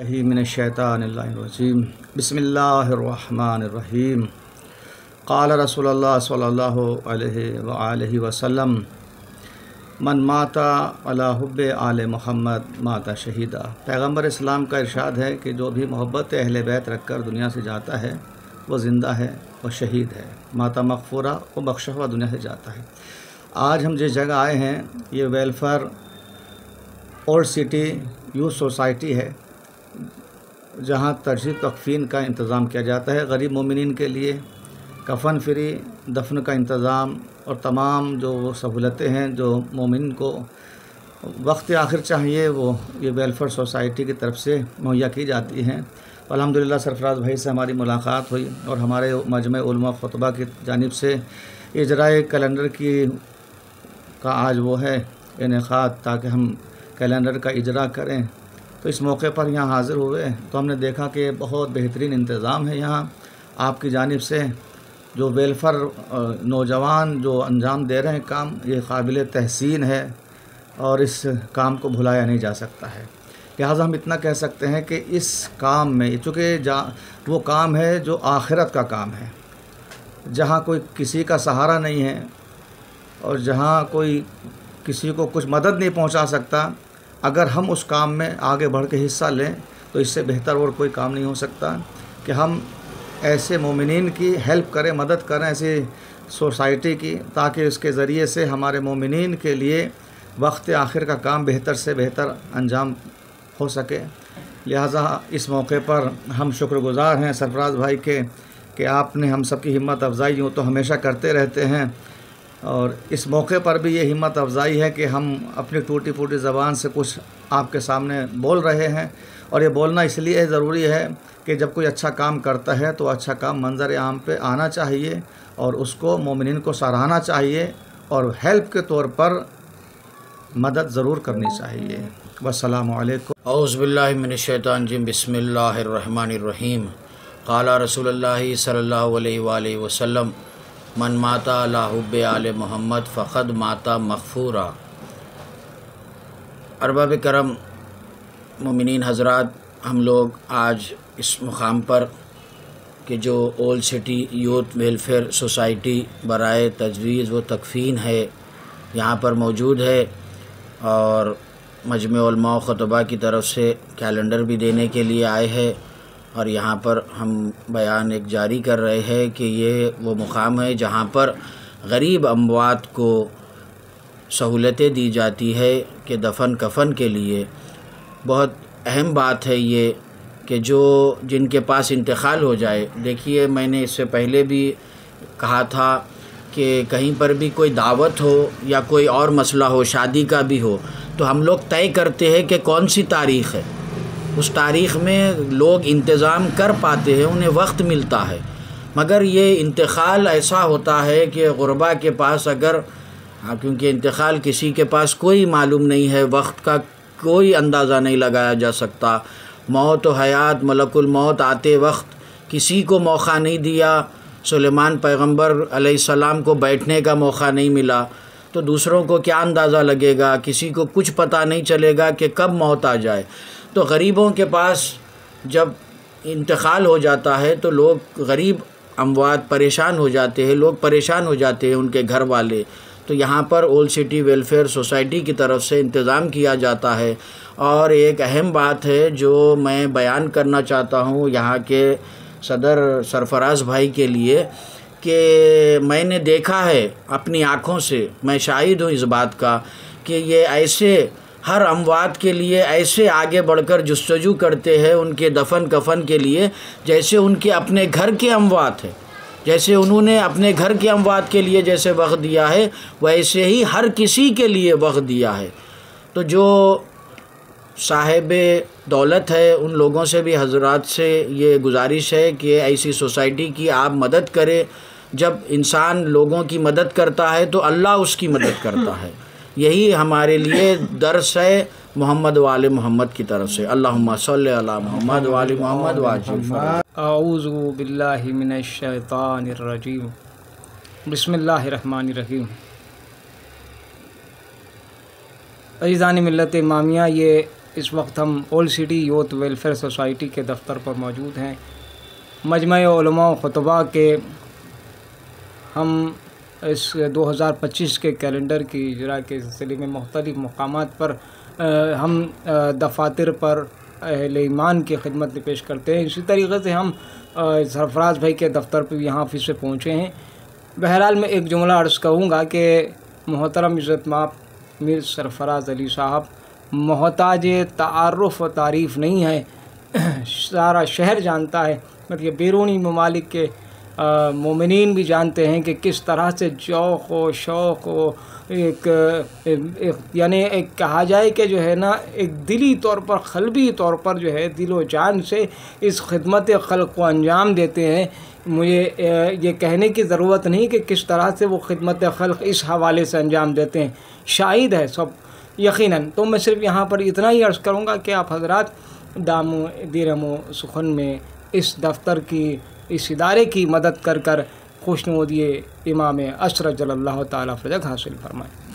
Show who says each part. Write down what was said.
Speaker 1: من الشیطان الرجیم بسم اللہ الرحمن الرحیم قال رسول اللہ صلی اللہ علیہ وآلہ وسلم من مات علی حب آل محمد مات شہیدا۔ پیغمبر اسلام کا ارشاد ہے کہ جو بھی محبت اہل بیت رکھ کر دنیا سے جاتا ہے وہ زندہ ہے، وہ شہید ہے، ماتا مغفورہ، وہ بخشا ہوا دنیا سے جاتا ہے۔ آج ہم جس جگہ آئے ہیں یہ welfare old city youth society ہے، جہاں تجہیز تکفین کا انتظام کیا جاتا ہے۔ غریب مومنین کے لیے کفن فری، دفن کا انتظام اور تمام جو سہولتیں ہیں جو مومن کو وقت آخر چاہیے وہ یہ ویلفیئر سوسائٹی کی طرف سے مہیا کی جاتی ہیں۔ الحمدللہ سرفراز بھائی سے ہماری ملاقات ہوئی اور ہمارے مجمع علماء خطبہ کی جانب سے اجرائے کیلنڈر کا آج وہ ہے انعقاد، تاکہ ہم کیلنڈر کا اجرا کریں۔ تو اس موقع پر یہاں حاضر ہوئے تو ہم نے دیکھا کہ بہت بہترین انتظام ہے یہاں آپ کی جانب سے۔ جو ویلفیئر نوجوان جو انجام دے رہے ہیں کام، یہ قابل تحسین ہے اور اس کام کو بھلایا نہیں جا سکتا ہے۔ لہٰذا ہم اتنا کہہ سکتے ہیں کہ اس کام میں، چونکہ وہ کام ہے جو آخرت کا کام ہے، جہاں کوئی کسی کا سہارا نہیں ہے اور جہاں کوئی کسی کو کچھ مدد نہیں پہنچا سکتا، اگر ہم اس کام میں آگے بڑھ کے حصہ لیں تو اس سے بہتر اور کوئی کام نہیں ہو سکتا کہ ہم ایسے مومنین کی ہیلپ کریں، مدد کریں ایسی سوسائٹی کی، تاکہ اس کے ذریعے سے ہمارے مومنین کے لیے وقت آخر کا کام بہتر سے بہتر انجام ہو سکے۔ لہٰذا اس موقع پر ہم شکر گزار ہیں سرفراز بھائی کے کہ آپ نے ہم سب کی ہمت افزائی یوں تو ہمیشہ کرتے رہتے ہیں، اور اس موقع پر بھی یہ ہمت افزائی ہے کہ ہم اپنی ٹوٹی پھوٹی زبان سے کچھ آپ کے سامنے بول رہے ہیں، اور یہ بولنا اس لیے ضروری ہے کہ جب کوئی اچھا کام کرتا ہے تو اچھا کام منظر عام پہ آنا چاہیے اور اس کو مومنین کو سراہنا چاہیے اور ہیلپ کے طور پر مدد ضرور کرنی چاہیے۔ والسلام علیکم۔
Speaker 2: اعوذ باللہ من الشیطان الرجیم، بسم اللہ الرحمن الرحیم۔ قال رسول اللہ صلی اللہ علیہ وآلہ وسلم من ماتا علی حب آل محمد فقد ماتا مغفورا۔ ارباب کرم، مومنین حضرات، ہم لوگ آج اس مقام پر کہ جو old city youth welfare society برائے تجویز و تکفین ہے یہاں پر موجود ہے، اور مجمع علماء و خطبہ کی طرف سے کیلنڈر بھی دینے کے لیے آئے ہیں، اور یہاں پر ہم بیان ایک جاری کر رہے ہیں کہ یہ وہ مقام ہے جہاں پر غریب اموات کو سہولتیں دی جاتی ہے کہ دفن کفن کے لیے۔ بہت اہم بات ہے یہ کہ جن کے پاس انتقال ہو جائے، دیکھیے میں نے اس سے پہلے بھی کہا تھا کہ کہیں پر بھی کوئی دعوت ہو یا کوئی اور مسئلہ ہو، شادی کا بھی ہو، تو ہم لوگ طے کرتے ہیں کہ کون سی تاریخ ہے، اس تاریخ میں لوگ انتظام کر پاتے ہیں، انہیں وقت ملتا ہے۔ مگر یہ انتقال ایسا ہوتا ہے کہ غربا کے پاس کیونکہ انتقال کسی کے پاس کوئی معلوم نہیں ہے، وقت کا کوئی اندازہ نہیں لگایا جا سکتا۔ موت و حیات، ملک الموت آتے وقت کسی کو موقع نہیں دیا، سلیمان پیغمبر علیہ السلام کو بیٹھنے کا موقع نہیں ملا، تو دوسروں کو کیا اندازہ لگے گا، کسی کو کچھ پتہ نہیں چلے گا کہ کب موت آ جائے۔ تو غریبوں کے پاس جب انتقال ہو جاتا ہے تو لوگ غریب اموات پریشان ہو جاتے ہیں، لوگ پریشان ہو جاتے ہیں، ان کے گھر والے۔ تو یہاں پر اولڈ سٹی ویلفیئر سوسائٹی کی طرف سے انتظام کیا جاتا ہے، اور ایک اہم بات ہے جو میں بیان کرنا چاہتا ہوں یہاں کے صدر سرفراز بھائی کے لیے، کہ میں نے دیکھا ہے اپنی آنکھوں سے، میں شاہد ہوں اس بات کا کہ یہ ایسے ہر اموات کے لیے ایسے آگے بڑھ کر جستجو کرتے ہیں ان کے دفن کفن کے لیے، جیسے ان کے اپنے گھر کے اموات ہیں، جیسے انہوں نے اپنے گھر کے اموات کے لیے جیسے وقت دیا ہے ویسے ہی ہر کسی کے لیے وقت دیا ہے۔ تو جو صاحب دولت ہے ان لوگوں سے بھی حضرات سے یہ گزارش ہے کہ ایسی سوسائٹی کی آپ مدد کریں۔ جب انسان لوگوں کی مدد کرتا ہے تو اللہ اس کی مدد کرتا ہے، یہی ہمارے لیے درس ہے محمد و آل محمد کی طرف سے۔ اللہم صلی علی محمد و آل محمد وعجل۔
Speaker 3: اعوذ باللہ من الشیطان الرجیم، بسم اللہ الرحمن الرحیم۔ عزیزان ملت امامیہ، یہ اس وقت ہم old city youth welfare society کے دفتر پر موجود ہیں۔ مجمع علماء و خطباء کے ہم اس 2025 کے کیلنڈر کی اجرا کے سلسلے میں مختلف مقامات پر ہم دفاتر پر اہل ایمان کی خدمت پیش کرتے ہیں۔ اسی طریقے سے ہم سرفراز بھائی کے دفتر پہ یہاں آفس سے پہنچے ہیں۔ بہرحال میں ایک جملہ عرض کروں گا کہ محترم عزت مآب میر سرفراز علی صاحب محتاج تعارف و تعریف نہیں ہے، سارا شہر جانتا ہے، مطلب بیرونی ممالک کے مومنین بھی جانتے ہیں کہ کس طرح سے ذوق و شوق و یعنی ایک کہا جائے کہ جو ہے نا ایک دلی طور پر قلبی طور پر جو ہے دل و جان سے اس خدمت خلق کو انجام دیتے ہیں۔ مجھے یہ کہنے کی ضرورت نہیں کہ کس طرح سے وہ خدمت خلق اس حوالے سے انجام دیتے ہیں، شاہد ہے سب یقیناً۔ تو میں صرف یہاں پر اتنا ہی عرض کروں گا کہ آپ حضرات دام و دیرم و سخن میں اس دفتر کی، اس ادارے کی مدد کر خوشنودی امام عصر جل اللہ تعالیٰ فرجہ حاصل فرمائیں۔